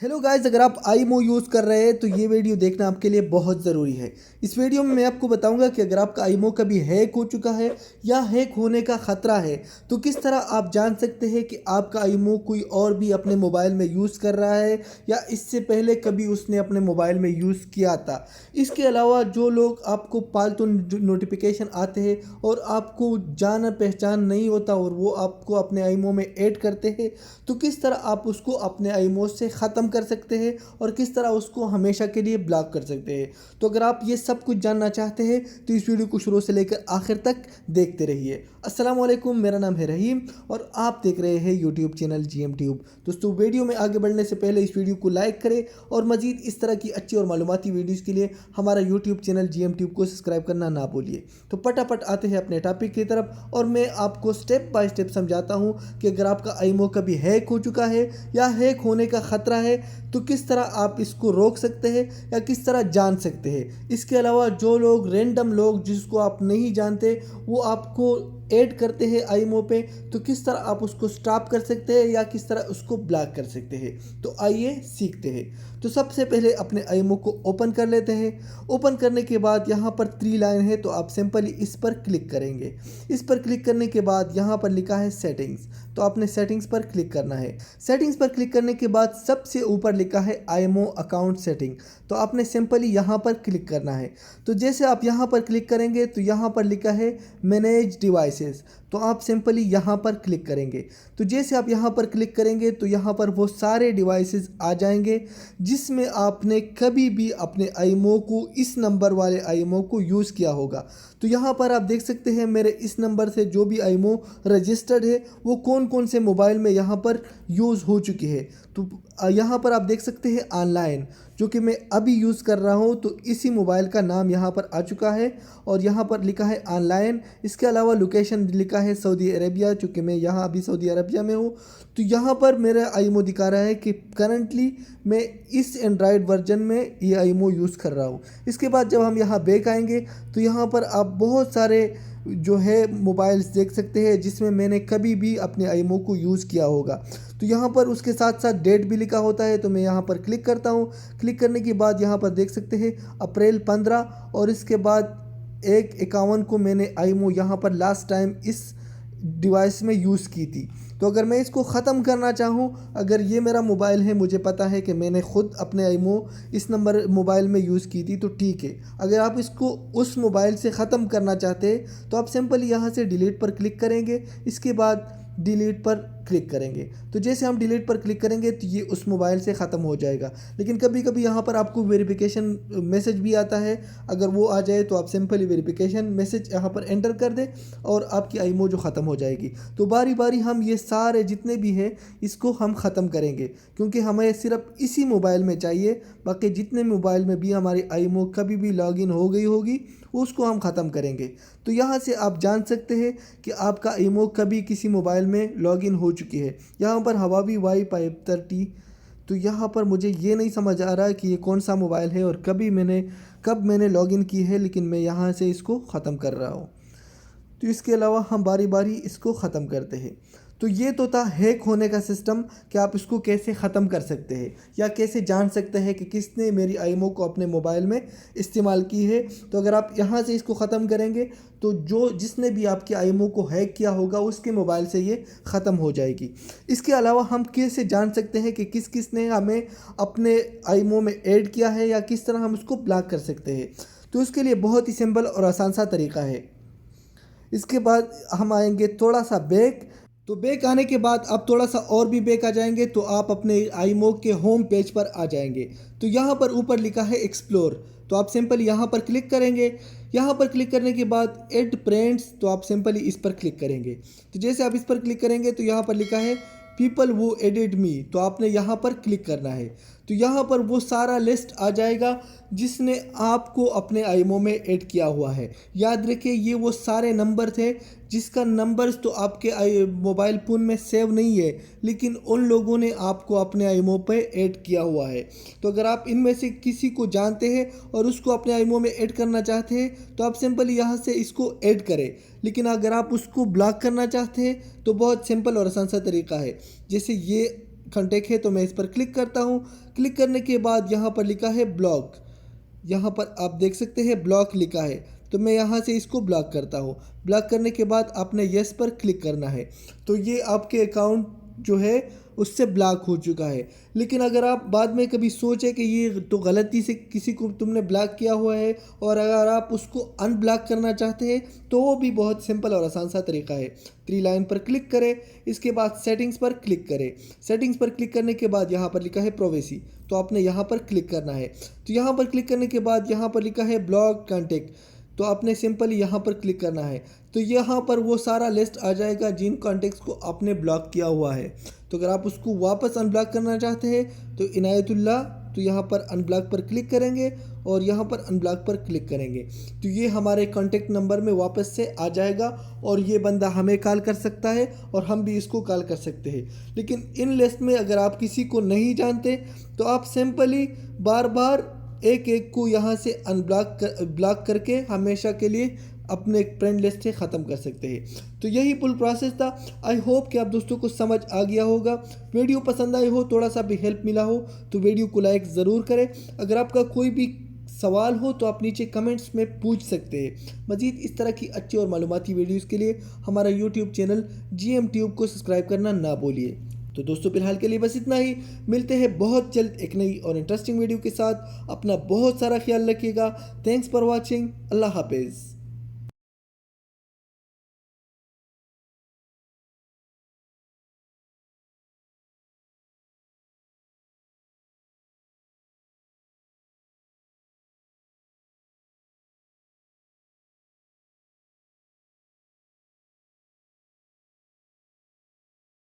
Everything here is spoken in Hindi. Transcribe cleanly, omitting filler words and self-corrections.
हेलो गाइस, अगर आप आईमो यूज़ कर रहे हैं तो ये वीडियो देखना आपके लिए बहुत ज़रूरी है। इस वीडियो में मैं आपको बताऊंगा कि अगर आपका आईमो कभी हैक हो चुका है या हैक होने का ख़तरा है तो किस तरह आप जान सकते हैं कि आपका आईमो कोई और भी अपने मोबाइल में यूज़ कर रहा है या इससे पहले कभी उसने अपने मोबाइल में यूज़ किया था। इसके अलावा जो लोग आपको फालतू नोटिफिकेशन आते हैं और आपको जान पहचान नहीं होता और वो आपको अपने आईमो में ऐड करते हैं तो किस तरह आप उसको अपने आईमो से ख़त्म कर सकते हैं और किस तरह उसको हमेशा के लिए ब्लॉक कर सकते हैं। तो अगर आप ये सब कुछ जानना चाहते हैं तो इस वीडियो को शुरू से लेकर आखिर तक देखते रहिए। अस्सलाम वालेकुम, मेरा नाम है रहीम और आप देख रहे हैं यूट्यूब चैनल GM ट्यूब। दोस्तों, वीडियो में आगे बढ़ने से पहले इस वीडियो को लाइक करें और मज़ीद इस तरह की अच्छी और मालूमाती वीडियोज़ के लिए हमारा यूट्यूब चैनल GM ट्यूब को सब्सक्राइब करना ना भूलिए। तो फटाफट आते हैं अपने टॉपिक की तरफ और मैं आपको स्टेप बाय स्टेप समझाता हूँ कि अगर आपका आईमो कभी हैक हो चुका है या हैक होने का ख़तरा है तो किस तरह आप इसको रोक सकते हैं या किस तरह जान सकते हैं। इसके अलावा जो लोग रैंडम लोग जिसको आप नहीं जानते वो आपको ऐड करते हैं आईमो पे तो किस तरह आप उसको स्टॉप कर सकते हैं या किस तरह उसको ब्लॉक कर सकते हैं। तो आइए सीखते हैं। तो सबसे पहले अपने आईमो को ओपन कर लेते हैं। ओपन करने के बाद यहाँ पर 3 लाइन है तो आप सिंपली इस पर क्लिक करेंगे। इस पर क्लिक करने के बाद यहाँ पर लिखा है सेटिंग्स, तो आपने सेटिंग्स पर क्लिक करना है। सेटिंग्स पर क्लिक करने के बाद सबसे ऊपर लिखा है आईमो अकाउंट सेटिंग, तो आपने सिंपली यहाँ पर क्लिक करना है। तो जैसे आप यहाँ पर क्लिक करेंगे तो यहाँ पर लिखा है मैनेज डिवाइसेस, तो आप सिंपली यहाँ पर क्लिक करेंगे। तो जैसे आप यहाँ पर क्लिक करेंगे तो यहाँ पर वो सारे डिवाइसेस आ जाएंगे जिसमें आपने कभी भी अपने आईमो को इस नंबर वाले आईमो को यूज़ किया होगा। तो यहाँ पर आप देख सकते हैं मेरे इस नंबर से जो भी आईमो रजिस्टर्ड है वो कौन कौन से मोबाइल में यहाँ पर यूज़ हो चुकी है। तो यहाँ पर आप देख सकते हैं ऑनलाइन जो कि मैं अभी यूज़ कर रहा हूँ, तो इसी मोबाइल का नाम यहाँ पर आ चुका है और यहाँ पर लिखा है ऑनलाइन। इसके अलावा लोकेशन लिखा है सऊदी अरेबिया, चूँकि मैं यहाँ अभी सऊदी अरेबिया में हूँ। तो यहाँ पर मेरा आईमो दिखा रहा है कि करंटली मैं इस एंड्रॉयड वर्जन में ये आईमो यूज़ कर रहा हूँ। इसके बाद जब हम यहाँ बैक आएंगे तो यहाँ पर आप बहुत सारे जो है मोबाइल्स देख सकते हैं जिसमें मैंने कभी भी अपने आईमो को यूज़ किया होगा। तो यहाँ पर उसके साथ साथ डेट भी लिखा होता है, तो मैं यहाँ पर क्लिक करता हूँ। क्लिक करने के बाद यहाँ पर देख सकते हैं अप्रैल 15 और इसके बाद 1/51 को मैंने आईमो यहाँ पर लास्ट टाइम इस डिवाइस में यूज़ की थी। तो अगर मैं इसको ख़त्म करना चाहूँ, अगर ये मेरा मोबाइल है, मुझे पता है कि मैंने ख़ुद अपने आईमो इस नंबर मोबाइल में यूज़ की थी, तो ठीक है। अगर आप इसको उस मोबाइल से ख़त्म करना चाहते हैं तो आप सिंपली यहाँ से डिलीट पर क्लिक करेंगे। इसके बाद डिलीट पर क्लिक करेंगे। तो जैसे हम डिलीट पर क्लिक करेंगे तो ये उस मोबाइल से ख़त्म हो जाएगा। लेकिन कभी कभी यहाँ पर आपको वेरिफिकेशन मैसेज भी आता है, अगर वो आ जाए तो आप सिंपली वेरिफिकेशन मैसेज यहाँ पर एंटर कर दें और आपकी आईमो जो ख़त्म हो जाएगी। तो बारी बारी हम ये सारे जितने भी हैं इसको हम ख़त्म करेंगे क्योंकि हमें सिर्फ इसी मोबाइल में चाहिए। बाकी जितने मोबाइल में भी हमारी आईमो कभी भी लॉगिन हो गई होगी उसको हम ख़त्म करेंगे। तो यहाँ से आप जान सकते हैं कि आपका आईमो कभी किसी मोबाइल में लॉगिन हो चुकी है। यहाँ पर हवावी Y530, तो यहाँ पर मुझे ये नहीं समझ आ रहा है कि ये कौन सा मोबाइल है और कब मैंने लॉगिन की है, लेकिन मैं यहाँ से इसको ख़त्म कर रहा हूँ। तो इसके अलावा हम बारी बारी इसको ख़त्म करते हैं। तो ये तो था हैक होने का सिस्टम कि आप इसको कैसे ख़त्म कर सकते हैं या कैसे जान सकते हैं कि किसने मेरी आईमो को अपने मोबाइल में इस्तेमाल की है। तो अगर आप यहाँ से इसको ख़त्म करेंगे तो जिसने भी आपकी आईमो को हैक किया होगा उसके मोबाइल से ये ख़त्म हो जाएगी। इसके अलावा हम कैसे जान सकते हैं कि किस ने हमें अपने आईमो में ऐड किया है या किस तरह हम उसको ब्लॉक कर सकते हैं। तो उसके लिए बहुत ही सिंपल और आसान सा तरीका है। इसके बाद हम आएंगे थोड़ा सा बैक। तो बैक आने के बाद आप थोड़ा सा और भी बैक आ जाएंगे तो आप अपने आईमो के होम पेज पर आ जाएंगे। तो यहाँ पर ऊपर लिखा है एक्सप्लोर, तो आप सिंपली यहाँ पर क्लिक करेंगे। यहाँ पर क्लिक करने के बाद ऐड फ्रेंड्स, तो आप सिंपली इस पर क्लिक करेंगे। तो जैसे आप इस पर क्लिक करेंगे तो यहाँ पर लिखा है पीपल वो एडिड मी, तो आपने यहाँ पर क्लिक करना है। तो यहाँ पर वो सारा लिस्ट आ जाएगा जिसने आपको अपने आईमो में ऐड किया हुआ है। याद रखिए ये वो सारे नंबर थे जिसका नंबर्स तो आपके मोबाइल फ़ोन में सेव नहीं है, लेकिन उन लोगों ने आपको अपने आईमो पे ऐड किया हुआ है। तो अगर आप इनमें से किसी को जानते हैं और उसको अपने आईमो में ऐड करना चाहते हैं तो आप सिंपली यहाँ से इसको ऐड करें। लेकिन अगर आप उसको ब्लॉक करना चाहते हैं तो बहुत सिंपल और आसान सा तरीका है। जैसे ये कॉन्टैक्ट है तो मैं इस पर क्लिक करता हूँ। क्लिक करने के बाद यहाँ पर लिखा है ब्लॉक, यहाँ पर आप देख सकते हैं ब्लॉक लिखा है, तो मैं यहाँ से इसको ब्लॉक करता हूँ। ब्लॉक करने के बाद आपने यस पर क्लिक करना है, तो ये आपके अकाउंट जो है उससे ब्लॉक हो चुका है। लेकिन अगर आप बाद में कभी सोचें कि ये तो गलती से किसी को तुमने ब्लॉक किया हुआ है और अगर आप उसको अनब्लॉक करना चाहते हैं तो वो भी बहुत सिंपल और आसान सा तरीका है। 3 लाइन पर क्लिक करें, इसके बाद सेटिंग्स पर क्लिक करें। सेटिंग्स पर क्लिक करने के बाद यहाँ पर लिखा है प्राइवेसी, तो आपने यहाँ पर क्लिक करना है। तो यहाँ पर क्लिक करने के बाद यहाँ पर लिखा है ब्लॉक कॉन्टैक्ट, तो आपने सिंपली यहाँ पर क्लिक करना है। तो यहाँ पर वो सारा लिस्ट आ जाएगा जिन कॉन्टैक्ट्स को आपने ब्लॉक किया हुआ है। तो अगर आप उसको वापस अनब्लॉक करना चाहते हैं तो इनायतुल्लाह, तो यहाँ पर अनब्लॉक पर क्लिक करेंगे और यहाँ पर अनब्लॉक पर क्लिक करेंगे, तो ये हमारे कॉन्टैक्ट नंबर में वापस से आ जाएगा और ये बंदा हमें कॉल कर सकता है और हम भी इसको कॉल कर सकते हैं। लेकिन इन लिस्ट में अगर आप किसी को नहीं जानते तो आप सिंपली बार बार एक एक को यहाँ से ब्लॉक करके हमेशा के लिए अपने फ्रेंड लिस्ट से ख़त्म कर सकते हैं। तो यही फुल प्रोसेस था। आई होप कि आप दोस्तों को समझ आ गया होगा। वीडियो पसंद आई हो, थोड़ा सा भी हेल्प मिला हो तो वीडियो को लाइक ज़रूर करें। अगर आपका कोई भी सवाल हो तो आप नीचे कमेंट्स में पूछ सकते हैं। मज़ीद इस तरह की अच्छी और मालूमाती वीडियोज़ के लिए हमारा यूट्यूब चैनल GM ट्यूब को सब्सक्राइब करना ना भूलिए। तो दोस्तों फिलहाल के लिए बस इतना ही। मिलते हैं बहुत जल्द एक नई और इंटरेस्टिंग वीडियो के साथ। अपना बहुत सारा ख्याल रखिएगा। Thanks for watching. अल्लाह हाफिज़।